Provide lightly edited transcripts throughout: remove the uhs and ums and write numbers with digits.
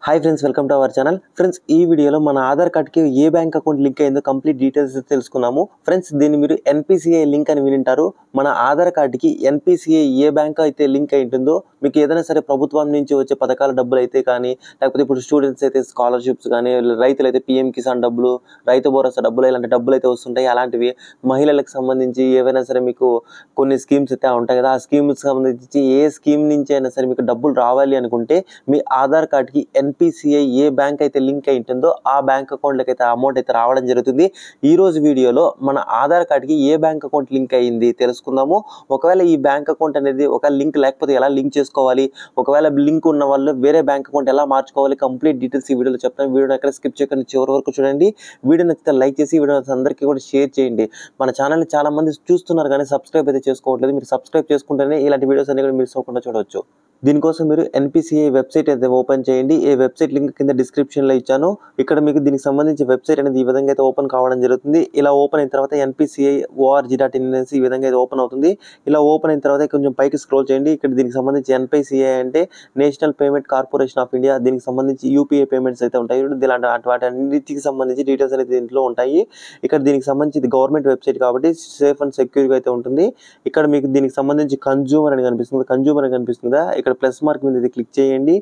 Hi friends, welcome to our channel. Friends, ఈ వీడియోలో మన ఆధార్ కార్డ్కి ఏ బ్యాంక్ అకౌంట్ లింక్ అయిందో కంప్లీట్ డీటెయిల్స్ తెలుసుకున్నాము. ఫ్రెండ్స్, దీన్ని మీరు ఎన్పిసిఐ లింక్ అని వినింటారు. మన ఆధార్ కార్డ్కి ఎన్పిసిఐ ఏ బ్యాంక్ అయితే లింక్ అయి ఉంటుందో, మీకు ఏదైనా సరే ప్రభుత్వం నుంచి వచ్చే పథకాల డబ్బులు అయితే కానీ, లేకపోతే ఇప్పుడు స్టూడెంట్స్ అయితే స్కాలర్షిప్స్ కానీ, రైతులు అయితే పిఎం కిసాన్ డబ్బులు, రైతు భరోసా డబ్బులు, ఇలాంటి డబ్బులు అయితే వస్తుంటాయి. అలాంటివి మహిళలకు సంబంధించి ఏవైనా సరే మీకు కొన్ని స్కీమ్స్ అయితే ఉంటాయి కదా, ఆ స్కీమ్స్ సంబంధించి ఏ స్కీమ్ నుంచి అయినా సరే మీకు డబ్బులు రావాలి అనుకుంటే మీ ఆధార్ కార్డ్కి ఎన్పిసిఐ ఏ బ్యాంక్ అయితే లింక్ అయి ఉంటుందో ఆ బ్యాంక్ అకౌంట్లోకి అయితే అమౌంట్ అయితే రావడం జరుగుతుంది. ఈ రోజు వీడియోలో మన ఆధార్ కార్డ్కి ఏ బ్యాంక్ అకౌంట్ లింక్ అయ్యింది తెలుసుకుందాము. ఒకవేళ ఈ బ్యాంక్ అకౌంట్ అనేది ఒక లింక్ లేకపోతే ఎలా లింక్ చేసుకోవాలి, ఒకవేళ లింక్ ఉన్న వాళ్ళు వేరే బ్యాంక్ అకౌంట్ ఎలా మార్చుకోవాలి, కంప్లీట్ డీటెయిల్స్ ఈ వీడియోలో చెప్తాను. వీడియో ఎక్కడ స్కిప్ చేయకుండా చివరి వరకు చూడండి. వీడియో నచ్చితే లైక్ చేసి వీడియో అందరికీ కూడా షేర్ చేయండి. మన ఛానల్ని చాలా మంది చూస్తున్నారు కానీ సబ్స్క్రైబ్ అయితే చేసుకోవట్లేదు. మీరు సబ్స్క్రైబ్ చేసుకుంటేనే ఇలాంటి వీడియోస్ అన్ని కూడా మిస్ అవ్వకుండా చూడవచ్చు. దీనికోసం మీరు ఎన్పిసిఐ వెబ్సైట్ అయితే ఓపెన్ చేయండి. ఈ వెబ్సైట్ లింక్ కింద డిస్క్రిప్షన్లో ఇచ్చాను. ఇక్కడ మీకు దీనికి సంబంధించి వెబ్సైట్ అనేది ఈ విధంగా అయితే ఓపెన్ కావడం జరుగుతుంది. ఇలా ఓపెన్ అయిన తర్వాత npci.org.in అనేసి ఈ విధంగా అయితే ఓపెన్ అవుతుంది. ఇలా ఓపెన్ అయిన తర్వాత కొంచెం పైకి స్క్రోల్ చేయండి. ఇక్కడ దీనికి సంబంధించి ఎన్పిసిఐ అంటే national payment corporation of India. దీనికి సంబంధించి యూపీఐ పేమెంట్స్ అయితే ఉంటాయి. ఇలాంటి వాటి అన్నిటికి సంబంధించి డీటెయిల్స్ అనేది దీంట్లో ఉంటాయి. ఇక్కడ దీనికి సంబంధించి ఇది గవర్నమెంట్ వెబ్సైట్ కాబట్టి సేఫ్ అండ్ సెక్యూర్గా అయితే ఉంటుంది. ఇక్కడ మీకు దీనికి సంబంధించి కన్జ్యూమర్ అని కనిపిస్తుందా, ఇక్కడ ప్లస్ మార్క్ మీద క్లిక్ చేయండి.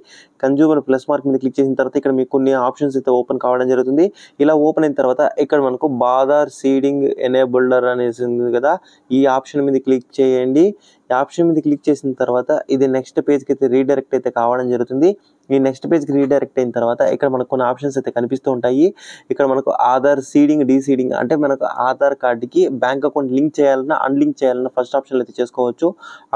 కన్జ్యూమర్ ప్లస్ మార్క్ మీద క్లిక్ చేసిన తర్వాత ఇక్కడ మీకు కొన్ని ఆప్షన్స్ అయితే ఓపెన్ కావడం జరుగుతుంది. ఇలా ఓపెన్ అయిన తర్వాత ఇక్కడ మనకు బాదార్ సీడింగ్ ఎనేబుల్డర్ అనేసి ఉంది కదా, ఈ ఆప్షన్ మీద క్లిక్ చేయండి. ఈ ఆప్షన్ మీద క్లిక్ చేసిన తర్వాత ఇది నెక్స్ట్ పేజ్కి అయితే రీడైరెక్ట్ అయితే కావడం జరుగుతుంది. ఈ నెక్స్ట్ పేజ్కి రీడైరెక్ట్ అయిన తర్వాత ఇక్కడ మనకు కొన్ని ఆప్షన్స్ అయితే కనిపిస్తూ ఉంటాయి. ఇక్కడ మనకు ఆధార్ సీడింగ్, డీసీడింగ్ అంటే మనకు ఆధార్ కార్డుకి బ్యాంక్ అకౌంట్ లింక్ చేయాలన్నా అన్లింక్ చేయాలన్నా ఫస్ట్ ఆప్షన్లో అయితే చేసుకోవచ్చు.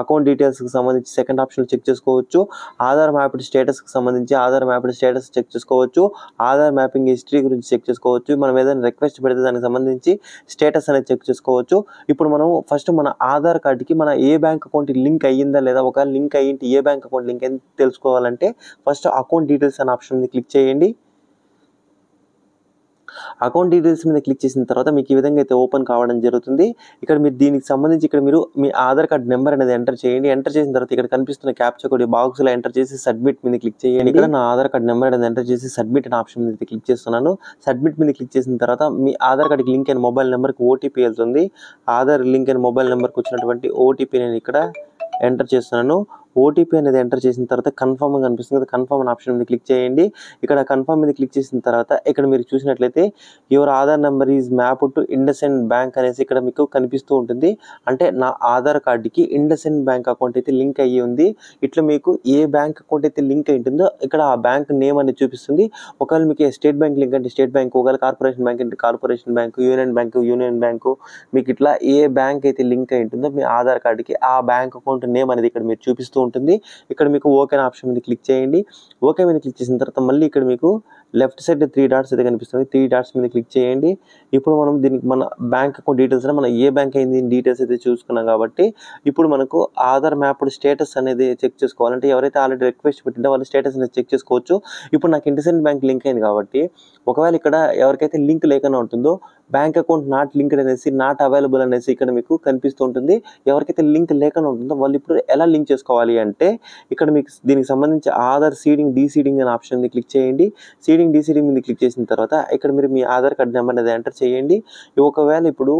అకౌంట్ డీటెయిల్స్కి సంబంధించి సెకండ్ ఆప్షన్లో చెక్ చేసుకోవచ్చు. ఆధార్ మ్యాప్డ్ స్టేటస్కి సంబంధించి ఆధార్ మ్యాప్డ్ స్టేటస్ చెక్ చేసుకోవచ్చు. ఆధార్ మ్యాపింగ్ హిస్టరీ గురించి చెక్ చేసుకోవచ్చు. మనం ఏదైనా రిక్వెస్ట్ పెడితే దానికి సంబంధించి స్టేటస్ అనేది చెక్ చేసుకోవచ్చు. ఇప్పుడు మనం ఫస్ట్ మన ఆధార్ కార్డుకి మన ఏ బ్యాంక్ అకౌంట్ లింక్ అయ్యిందా లేదా, ఒకవేళ లింక్ అయ్యింటి ఏ బ్యాంక్ అకౌంట్ లింక్ అయింది తెలుసుకోవాలంటే ఫస్ట్ అకౌంట్ డీటెయిల్స్ అనే ఆప్షన్ మీద క్లిక్ చేయండి. అకౌంట్ డీటెయిల్స్ మీద క్లిక్ చేసిన తర్వాత మీకు ఈ విధంగా అయితే ఓపెన్ కావడం జరుగుతుంది. ఇక్కడ మీరు దీనికి సంబంధించి ఇక్కడ మీరు మీ ఆధార్ కార్డ్ నెంబర్ అనేది ఎంటర్ చేయండి. ఎంటర్ చేసిన తర్వాత ఇక్కడ కనిపిస్తున్న క్యాప్చా కోడ్ బాక్స్లో ఎంటర్ చేసి సబ్మిట్ మీద క్లిక్ చేయండి. ఇక్కడ నా ఆధార్ కార్డ్ నెంబర్ అనేది ఎంటర్ చేసి సబ్మిట్ అనే ఆప్షన్ మీద క్లిక్ చేస్తున్నాను. సబ్మిట్ మీద క్లిక్ చేసిన తర్వాత మీ ఆధార్ కార్డ్కి లింక్ అయిన మొబైల్ నెంబర్కి ఓటీపీ వెళ్తుంది. ఆధార్ లింక్ అయిన మొబైల్ నెంబర్కి వచ్చినటువంటి ఓటీపీ నేను ఇక్కడ ఎంటర్ చేస్తున్నాను. ఓటీపీ అనేది ఎంటర్ చేసిన తర్వాత కన్ఫర్మ్ కనిపిస్తుంది కదా, కన్ఫర్మ్ అనే ఆప్షన్ మీద క్లిక్ చేయండి. ఇక్కడ కన్ఫర్మ్ మీద క్లిక్ చేసిన తర్వాత ఇక్కడ మీరు చూసినట్లయితే your Aadhaar number is mapped to IndusInd bank అనేసి ఇక్కడ మీకు కనిపిస్తూ ఉంటుంది. అంటే నా ఆధార్ కార్డుకి ఇండస్ఇండ్ బ్యాంక్ అకౌంట్ అయితే లింక్ అయ్యి ఉంది. ఇట్లా మీకు ఏ బ్యాంక్ అకౌంట్ అయితే లింక్ అయి ఉంటుందో ఇక్కడ ఆ బ్యాంక్ నేమ్ అనేది చూపిస్తుంది. ఒకవేళ మీకు స్టేట్ బ్యాంక్ లింక్ అంటే స్టేట్ బ్యాంక్, ఒకవేళ కార్పొరేషన్ బ్యాంక్ అంటే కార్పొరేషన్ బ్యాంకు, యూనియన్ బ్యాంకు, మీకు ఇట్లా ఏ బ్యాంక్ అయితే లింక్ అయి ఉంటుందో మీ ఆధార్ కార్డుకి ఆ బ్యాంక్ అకౌంట్ నేమ్ అనేది ఇక్కడ మీరు చూపిస్తూ ఉంటుంది. ఇక్కడ మీకు ఓకే ఆప్షన్ మీద క్లిక్ చేయండి. ఓకే మీద క్లిక్ చేసిన తర్వాత మళ్ళీ ఇక్కడ మీకు లెఫ్ట్ సైడ్ 3 డాట్స్ అయితే కనిపిస్తుంది. 3 డాట్స్ మీద క్లిక్ చేయండి. ఇప్పుడు మనం దీనికి మన బ్యాంక్ అకౌంట్ డీటెయిల్స్ మన ఏ బ్యాంక్ అయింది డీటెయిల్స్ అయితే చూసుకున్నాం కాబట్టి ఇప్పుడు మనకు ఆధార్ మ్యాప్డ్ స్టేటస్ అనేది చెక్ చేసుకోవాలంటే ఎవరైతే ఆల్రెడీ రిక్వెస్ట్ పెట్టిందో వాళ్ళ స్టేటస్ అనేది చెక్ చేసుకోవచ్చు. ఇప్పుడు నాకు ఇండస్ఇండ్ బ్యాంక్ లింక్ అయింది కాబట్టి ఒకవేళ ఇక్కడ ఎవరికైతే లింక్ లేకుండా ఉంటుందో బ్యాంక్ అకౌంట్ నాట్ లింక్డ్ అనేసి నాట్ అవైలబుల్ అనేసి ఇక్కడ మీకు కనిపిస్తూ ఉంటుంది. ఎవరికైతే లింక్ లేకుండా ఉంటుందో వాళ్ళు ఇప్పుడు ఎలా లింక్ చేసుకోవాలి అంటే ఇక్కడ మీకు దీనికి సంబంధించి ఆధార్ సీడింగ్, డీసీడింగ్ అనే ఆప్షన్ మీద క్లిక్ చేయండి. సీడింగ్, డీసీడింగ్ మీద క్లిక్ చేసిన తర్వాత ఇక్కడ మీరు మీ ఆధార్ కార్డ్ నెంబర్ అనేది ఎంటర్ చేయండి. ఒకవేళ ఇప్పుడు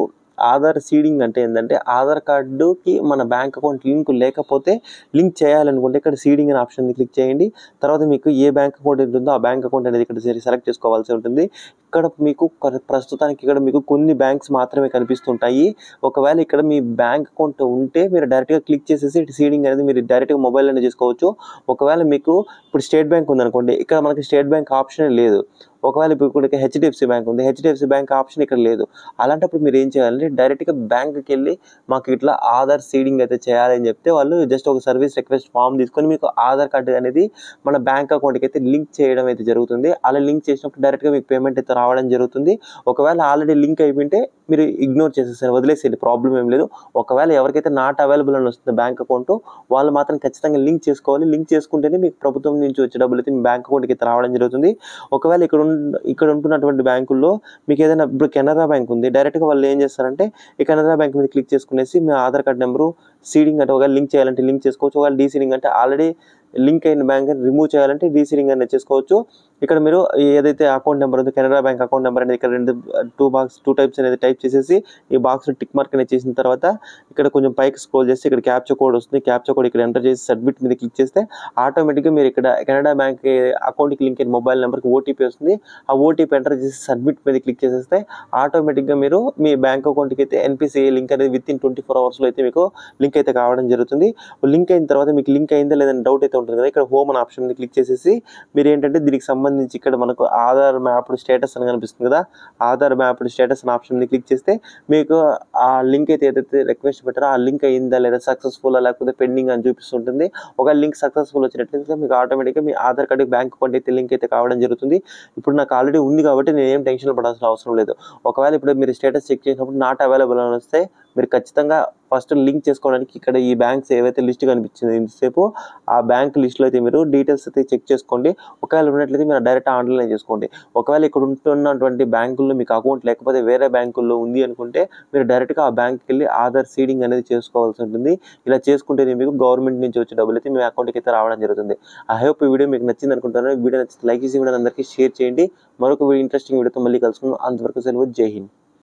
ఆధార్ సీడింగ్ అంటే ఏంటంటే ఆధార్ కార్డుకి మన బ్యాంక్ అకౌంట్ లింక్ లేకపోతే లింక్ చేయాలనుకుంటే ఇక్కడ సీడింగ్ అనే ఆప్షన్ క్లిక్ చేయండి. తర్వాత మీకు ఏ బ్యాంక్ అకౌంట్ ఉంటుందో ఆ బ్యాంక్ అకౌంట్ అనేది ఇక్కడ సెలెక్ట్ చేసుకోవాల్సి ఉంటుంది. ఇక్కడ మీకు ప్రస్తుతానికి ఇక్కడ మీకు కొన్ని బ్యాంక్స్ మాత్రమే కనిపిస్తుంటాయి. ఒకవేళ ఇక్కడ మీ బ్యాంక్ అకౌంట్ ఉంటే మీరు డైరెక్ట్గా క్లిక్ చేసేసి సీడింగ్ అనేది మీరు డైరెక్ట్గా మొబైల్ అనేది చేసుకోవచ్చు. ఒకవేళ మీకు ఇప్పుడు స్టేట్ బ్యాంక్ ఉందనుకోండి, ఇక్కడ మనకి స్టేట్ బ్యాంక్ ఆప్షన్ లేదు. ఒకవేళ ఇప్పుడు హెచ్డిఎఫ్సి బ్యాంక్ ఉంది, హెచ్డిఎఫ్సి బ్యాంక్ ఆప్షన్ ఇక్కడ లేదు. అలాంటప్పుడు మీరు ఏం చేయాలంటే డైరెక్ట్గా బ్యాంక్కి వెళ్ళి మాకు ఇట్లా ఆధార్ సీడింగ్ అయితే చేయాలని చెప్తే వాళ్ళు జస్ట్ ఒక సర్వీస్ రిక్వెస్ట్ ఫామ్ తీసుకొని మీకు ఆధార్ కార్డు అనేది మన బ్యాంక్ అకౌంట్కి అయితే లింక్ చేయడం అయితే జరుగుతుంది. అలా లింక్ చేసినప్పుడు డైరెక్ట్గా మీకు పేమెంట్ అయితే రావడం జరుగుతుంది. ఒకవేళ ఆల్రెడీ లింక్ అయిపోయింటే మీరు ఇగ్నోర్ చేసేసారు, వదిలేసేది, ప్రాబ్లం ఏం లేదు. ఒకవేళ ఎవరికైతే నాట్ అవైలబుల్ అని వస్తుంది బ్యాంక్ అకౌంట్ వాళ్ళు మాత్రం ఖచ్చితంగా లింక్ చేసుకోవాలి. లింక్ చేసుకుంటేనే మీకు ప్రభుత్వం నుంచి వచ్చే డబ్బులు అయితే మీ బ్యాంక్ అకౌంట్కి అయితే రావడం జరుగుతుంది. ఒకవేళ ఇక్కడ ఉంటున్నటువంటి బ్యాంకుల్లో మీకు ఏదైనా ఇప్పుడు కెనరా బ్యాంక్ ఉంది, డైరెక్ట్గా వాళ్ళు ఏం చేస్తారంటే ఈ కెనరా బ్యాంక్ మీద క్లిక్ చేసుకునేసి మీ ఆధార్ కార్డ్ నెంబరు సీడింగ్ అంటే ఒకవేళ లింక్ చేయాలంటే లింక్ చేసుకోవచ్చు. ఒకవేళ డీసీడింగ్ అంటే ఆల్రెడీ లింక్ అయిన బ్యాంక్ రిమూవ్ చేయాలంటే డీసీడింగ్ అనేది చేసుకోవచ్చు. ఇక్కడ మీరు ఏదైతే అకౌంట్ నెంబర్ ఉందో కెనరా బ్యాంక్ అకౌంట్ నెంబర్ అనేది ఇక్కడ టూ టైప్స్ అనేది టైప్ చేసేసి ఈ బాక్స్ టిక్ మార్క్ అనేది చేసిన తర్వాత ఇక్కడ కొంచెం పైకి స్క్రోల్ చేస్తే ఇక్కడ క్యాప్చా కోడ్ వస్తుంది. క్యాప్చా కోడ్ ఇక్కడ ఎంటర్ చేసి సబ్మిట్ మీద క్లిక్ చేస్తే ఆటోమేటిక్గా మీరు ఇక్కడ కెనరా బ్యాంక్ అకౌంట్కి లింక్ అయిన మొబైల్ నెంబర్కి ఓటీపీ వస్తుంది. ఆ ఓటీపీ ఎంటర్ చేసి సబ్మిట్ మీద క్లిక్ చేసేస్తే ఆటోమేటిక్గా మీరు మీ బ్యాంక్ అకౌంట్కి అయితే ఎన్పిసిఐ లింక్ అనేది వితిన్ 24 అవర్స్లో అయితే మీకు లింక్ అయితే కావడం జరుగుతుంది. లింక్ అయిన తర్వాత మీకు లింక్ అయిందా లేదని డౌట్ అయితే ఉంటుంది కదా, ఇక్కడ హోమ్ అనే ఆప్షన్ మీద క్లిక్ చేసేసి మీరు ఏంటంటే దీనికి సంబంధించి ఇక్కడ మనకు ఆధార్ మ్యాప్డ్ స్టేటస్ అని కనిపిస్తుంది కదా, ఆధార్ మ్యాప్డ్ స్టేటస్ అనే ఆప్షన్ మీద క్లిక్ చేస్తే మీకు ఆ లింక్ అయితే ఏదైతే రిక్వెస్ట్ పెట్టారో ఆ లింక్ అయిందా లేదా సక్సెస్ఫుల్ లేకపోతే పెండింగ్ అని చూపిస్తుంటుంది. ఒక లింక్ సక్సెస్ఫుల్ వచ్చినట్లయితే మీకు ఆటోమేటిక్గా మీ ఆధార్ కార్డు బ్యాంక్ అకౌంట్ అయితే లింక్ అయితే కావడం జరుగుతుంది. ఇప్పుడు నాకు ఆల్రెడీ ఉంది కాబట్టి నేను ఏం టెన్షన్ పడాల్సిన అవసరం లేదు. ఒకవేళ ఇప్పుడు మీరు స్టేటస్ చెక్ చేసినప్పుడు నాట్ అవైలబుల్ అని వస్తే మీరు ఖచ్చితంగా ఫస్ట్ లింక్ చేసుకోవడానికి ఇక్కడ ఈ బ్యాంక్స్ ఏవైతే లిస్ట్ కనిపించింది ఇంతసేపు ఆ బ్యాంక్ లిస్ట్లో అయితే మీరు డీటెయిల్స్ అయితే చెక్ చేసుకోండి. ఒకవేళ ఉన్నట్లయితే మీరు డైరెక్ట్ ఆన్లైన్ చేసుకోండి. ఒకవేళ ఇక్కడ ఉంటున్నటువంటి బ్యాంకుల్లో మీకు అకౌంట్ లేకపోతే వేరే బ్యాంకుల్లో ఉంది అనుకుంటే మీరు డైరెక్ట్గా ఆ బ్యాంక్కి వెళ్ళి ఆధార్ సీడింగ్ అనేది చేసుకోవాల్సి ఉంటుంది. ఇలా చేసుకుంటే మీకు గవర్నమెంట్ నుంచి వచ్చే డబ్బులు అయితే మీ అకౌంట్కి అయితే రావడం జరుగుతుంది. ఐ హోప్ ఈ వీడియో మీకు నచ్చింది అనుకుంటున్నాను. వీడియో నచ్చితే లైక్ చేసి వీడియో అందరికీ షేర్ చేయండి. మరొక ఇంట్రెస్టింగ్ వీడియోతో మళ్ళీ కలుసుకుందాం. అంతవరకు సెలవు. జై హింద్.